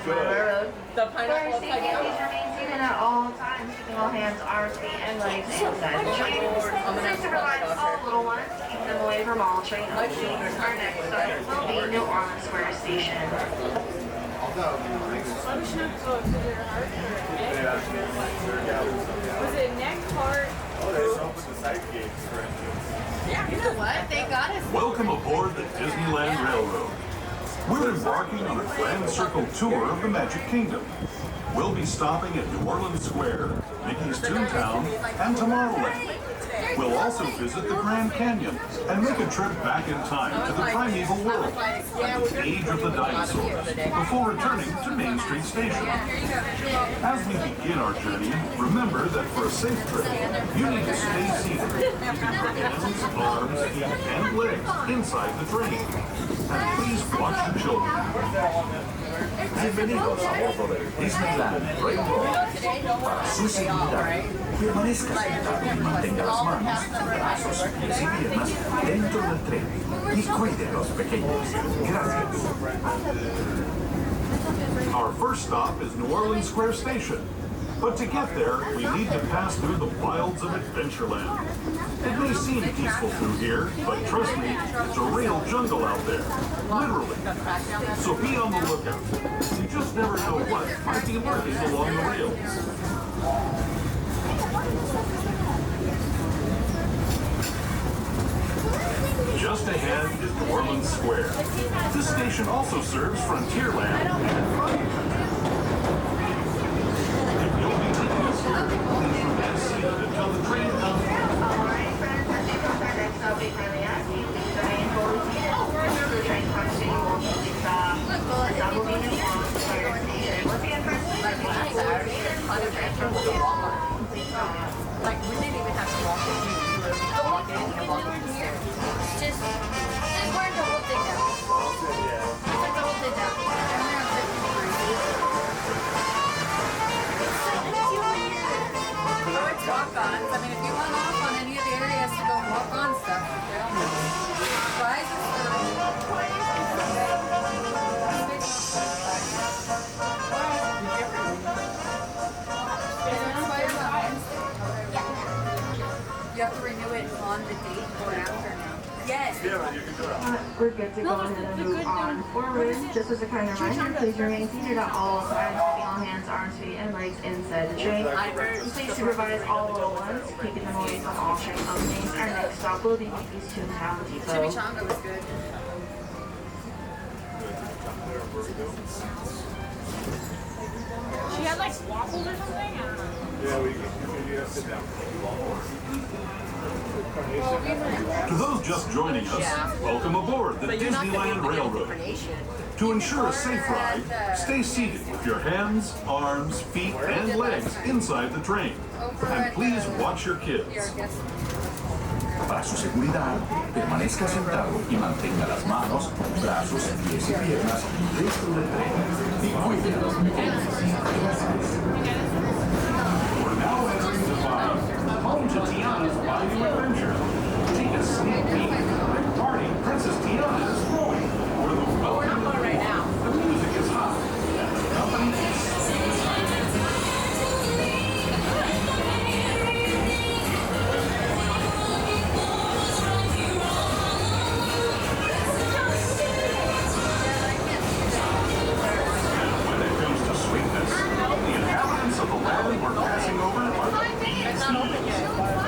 Disneyland Railroad. The pineapple Safety please remain seated at all times, keeping all hands, arms, feet, and legs inside the train. Please supervise all little ones, keep them away from all train openings. Our next stop will be New Orleans Square Station. Was it neck, heart? Oh, they just opened the side gates for entrance. Yeah, you know what? They got us. Welcome aboard the Disneyland Railroad. We're embarking on a grand circle tour of the Magic Kingdom. We'll be stopping at New Orleans Square, Mickey's Toontown, and Tomorrowland. We'll also visit the Grand Canyon and make a trip back in time to the Primeval world and the age of the dinosaurs before returning to Main Street Station. As we begin our journey, remember that for a safe trip, you need to stay seated, keeping your hands, arms, feet, and legs inside the train. And please watch your children. Bienvenidos a bordo del Disneyland Railroad. Para su seguridad, permanezca sentado y mantenga las manos, brazos, pies y piernas dentro del tren y cuide a los pequeños. Gracias. Our first stop is New Orleans Square Station. But to get there, we need to pass through the wilds of Adventureland. It may seem peaceful through here, but trust me, it's a real jungle out there. Literally. So be on the lookout. You just never know what might be lurking along the rails. Just ahead is New Orleans Square. This station also serves Frontierland and Fun Country. If you'll be leaving us here, please remain seated until the train comes. Alright, friends, as you come to our next stop, we kindly ask you please remain fully seated. The train comes to you will need to stop. The stop will be New Orleans Square Station. Once again, friends, please remain fully seated. The train comes to you will please stop. Like, we didn't even have to walk in. We literally walk in and walk up the stairs. Just burn the whole thing down. Yeah. Took the whole thing down. And then I'm like, No, it's walk-ons. I mean, if you want off on any of the areas to go walk on stuff, why is You have to renew it on the date or after now. Yes. Yeah, you can do it. We're good to go ahead and move on forward. Just as a kind reminder, please remain seated at all times, keeping all hands, arms, feet, and legs inside the train. Please supervise all little ones, keeping them away from all train openings. Our next stop will be Mickey's Toontown Depot. Chimichanga was good. she had like waffles or something? I don't know. Yeah, you have to sit down. To those just joining us, welcome aboard the Disneyland Railroad. To ensure a safe ride, stay seated with your hands, arms, feet, and legs inside the train. And please watch your kids. Para su seguridad, permanezca sentado y mantenga las manos, brazos, pies y piernas dentro del tren y cuide a los pequeños. Gracias. We're now entering the vibe, home to Tiana's Bayou Adventure. Take a sneak peek. The party, Princess Tiana is growing. Where the welcome is right now. the music is hot, and the company is so excited. When it comes to sweetness, the inhabitants of the land we're passing over are the bees.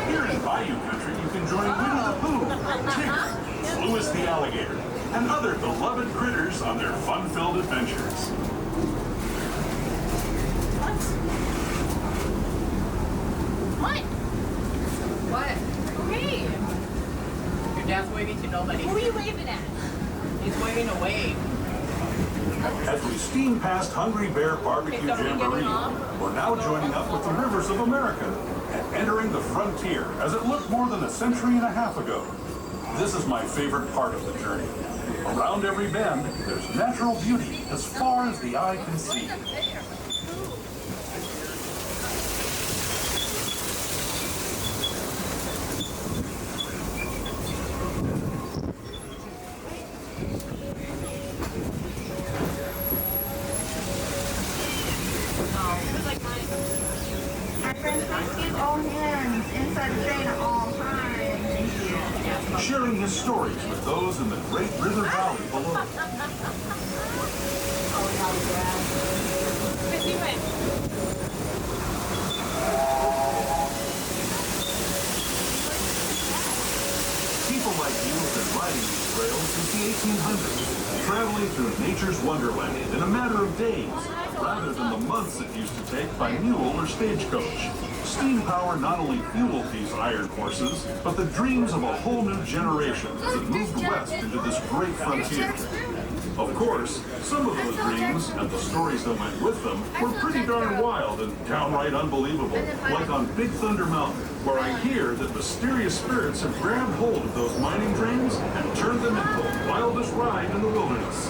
Here in Bayou Country, you can join Winnie the Pooh, Tigger, Louis the Alligator, and other beloved critters on their fun-filled adventures. What? What? Okay. Your dad's waving to nobody. Who are you waving at? He's waving away. As we steam past Hungry Bear Barbecue Jamboree, we're now joining up with the Rivers of America and entering the frontier as it looked more than a century and a half ago. This is my favorite part of the journey. Around every bend, there's natural beauty as far as the eye can see. Our friends, please keep all hands inside the train at all times. Thank you. Sharing his stories with those in the Great River Valley below. Because you went. People like you have been riding these trails since the 1800s, traveling through nature's wonderland in a matter of days, rather than the months it used to take by mule or stagecoach. Steam power not only fueled these iron horses, but the dreams of a whole new generation as it moved west into this great frontier. Of course, some of those dreams and the stories that went with them were pretty darn wild and downright unbelievable, like on Big Thunder Mountain, where I hear that mysterious spirits have grabbed hold of those mining trains and turned them into the wildest ride in the wilderness.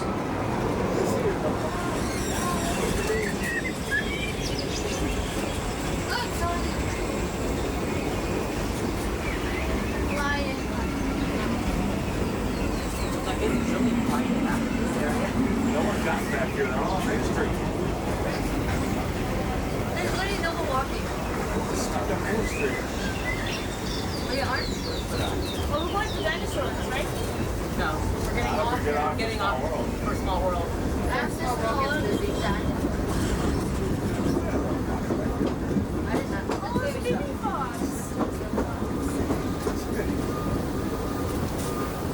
No one got back here. They're all on Main Street. There's literally no one walking. Stuck on Main Street. We aren't. Well, we're going to dinosaurs, right? No. We're getting off for Small World. That's Small World gets busy. I did not. Oh, it's baby fox.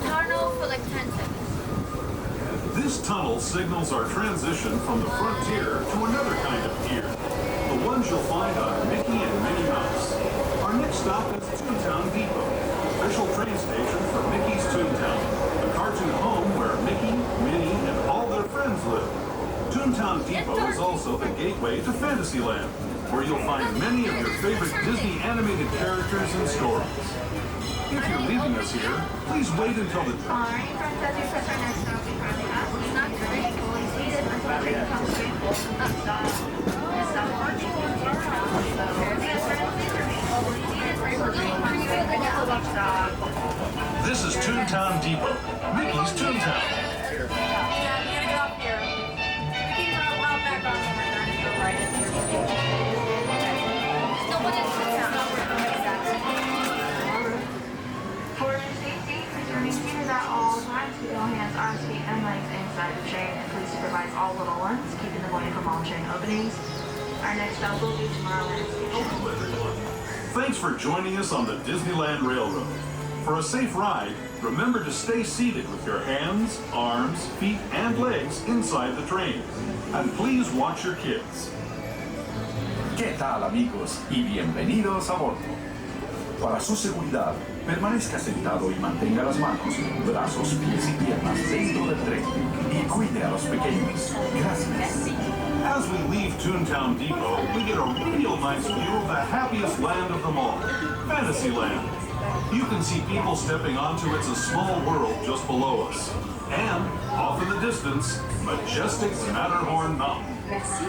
Tunnel for like 10 seconds. This tunnel signals our transition from the frontier to another kind of gear, the ones you'll find on Mickey and Minnie Mouse. Our next stop is Toontown Depot, official train station for Mickey's Toontown, the cartoon home where Mickey, Minnie, and all their friends live. Toontown Depot is also the gateway to Fantasyland, where you'll find many of your favorite Disney animated characters and stories. If you're leaving us here, please wait until the... Alright, friends, as you press our next stop, we kindly ask you not to remain fully seated until the train comes to a full stop. This stop parking will be in town, so yes, friends, please remain fully seated until the train comes to a full stop. This is Toontown Depot, Mickey's Toontown. Yeah, we gotta get off here. We can hop back on when we're done and go right in here. No one is For your safety, please remain seated at all times. Keep all hands, arms, feet, and legs inside the train, and please supervise all little ones, keeping them away from all train openings. Our next stop will be Tomorrowland Station. Hello, everyone. Thanks for joining us on the Disneyland Railroad. For a safe ride, remember to stay seated with your hands, arms, feet, and legs inside the train. And please watch your kids. ¿Qué tal, amigos? Y bienvenidos a bordo. Para su seguridad, permanezca sentado y mantenga las manos, brazos, pies y piernas dentro del tren y cuide a los pequeños. Gracias. As we leave Toontown Depot, we get a real nice view of the happiest land of them all, Fantasyland. You can see people stepping onto It's a Small World just below us. And, off in the distance, majestic Matterhorn Mountain. Merci.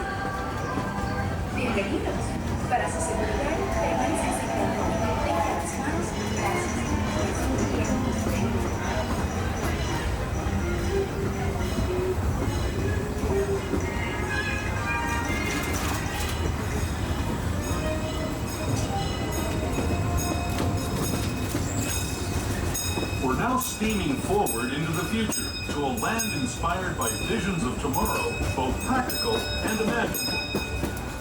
Bienvenidos. Para su seguridad, permanezca sentado. Tenga las manos. Gracias. We're now steaming forward into the future to a land inspired by visions of tomorrow, both practical and imaginable.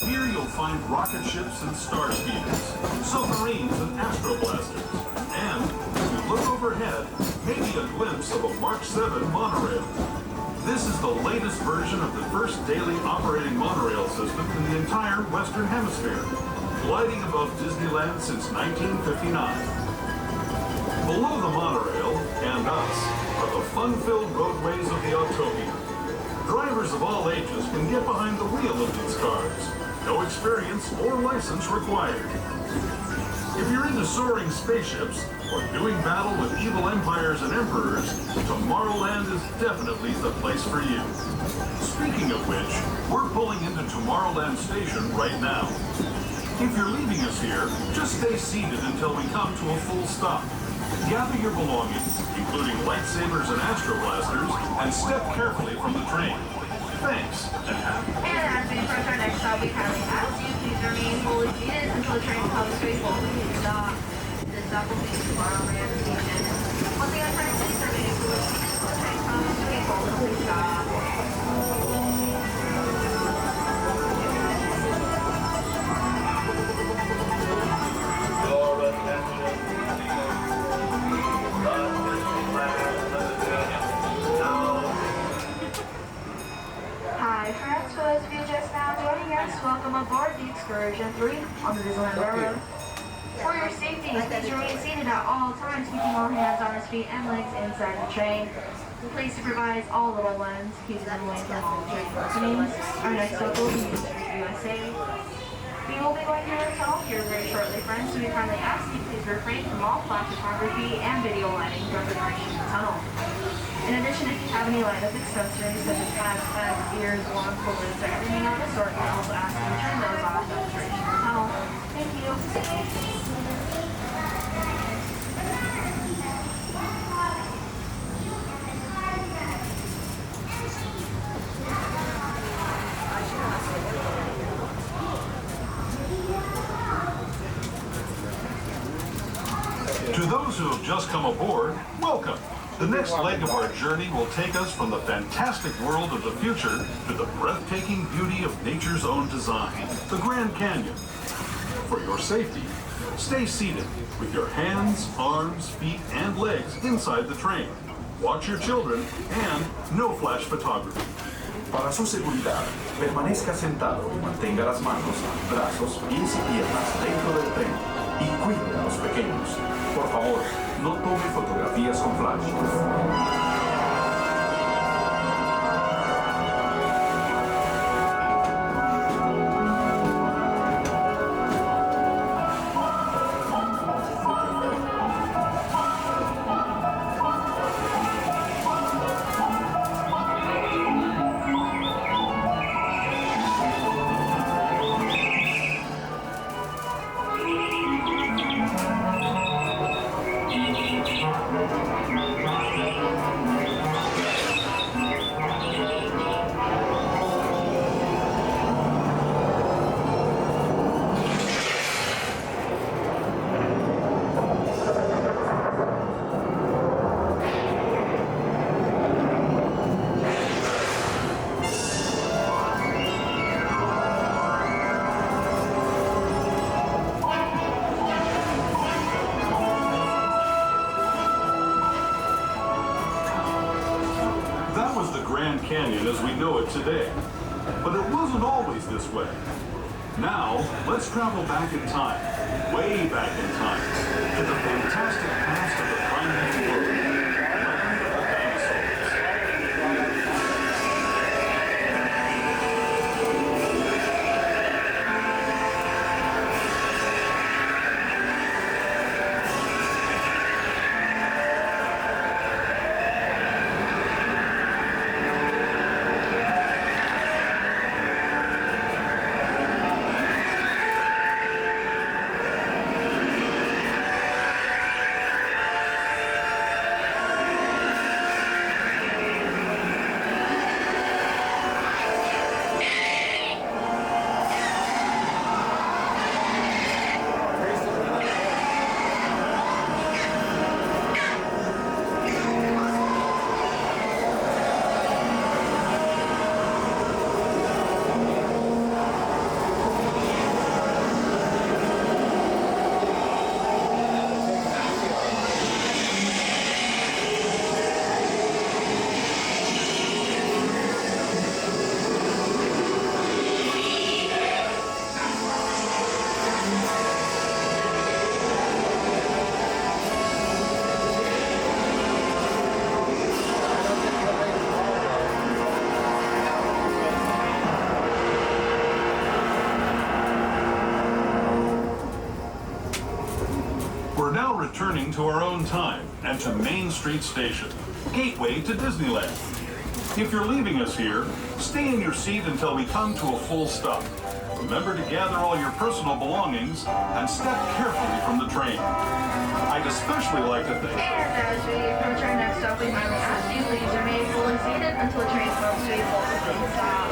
Here you'll find rocket ships and star speeders, submarines and astroblasters, and, if you look overhead, maybe a glimpse of a Mark 7 monorail. This is the latest version of the first daily operating monorail system in the entire Western Hemisphere, gliding above Disneyland since 1959. Below the monorail, and us, are the fun-filled roadways of the Autopia. Drivers of all ages can get behind the wheel of these cars. No experience or license required. If you're into soaring spaceships or doing battle with evil empires and emperors, Tomorrowland is definitely the place for you. Speaking of which, we're pulling into Tomorrowland Station right now. If you're leaving us here, just stay seated until we come to a full stop. Gather your belongings, including lightsabers and astroblasters, and step carefully from the train. Thanks, and happy. And as we approach our next stop, we kindly ask until the train comes to a full complete stop. This stop will be Tomorrowland Station. Once again, friends, please remain until the train comes to a full complete stop. Your attention, Hi friends, for those of you just now joining us, welcome aboard the Excursion 3 on the Disneyland Railroad. For your safety, please remain seated at all times, keeping all hands, arms, feet, and legs inside the train. Please supervise all little ones, keeping them away from all train openings. Our next stop will be U.S.A. We will be going through a tunnel here very shortly, friends, so we kindly ask you please refrain from all flash photography and video lighting during the duration of the tunnel. In addition, if you have any light-up accessories such as hats, bags, ears, alarm balloons, or anything of the sort, we also ask you to turn those off during the duration of the tunnel. Thank you. To those who have just come aboard, welcome. The next leg of our journey will take us from the fantastic world of the future to the breathtaking beauty of nature's own design, the Grand Canyon. For your safety, stay seated with your hands, arms, feet, and legs inside the train. Watch your children and no flash photography. Para su seguridad, permanezca sentado y mantenga las manos, brazos, pies y piernas dentro del tren y cuide a los pequeños. Por favor, no tome fotografías con flash. Canyon as we know it today. But it wasn't always this way. Now, let's travel back in time, way back in time, to the fantastic past of the Primeval world, land of the dinosaurs. Returning to our own time and to Main Street Station, gateway to Disneyland. If you're leaving us here, stay in your seat until we come to a full stop. Remember to gather all your personal belongings and step carefully from the train. I'd especially like to thank... And as we approach our next stop, we kindly ask you please remain fully seated until the train comes to a full stop.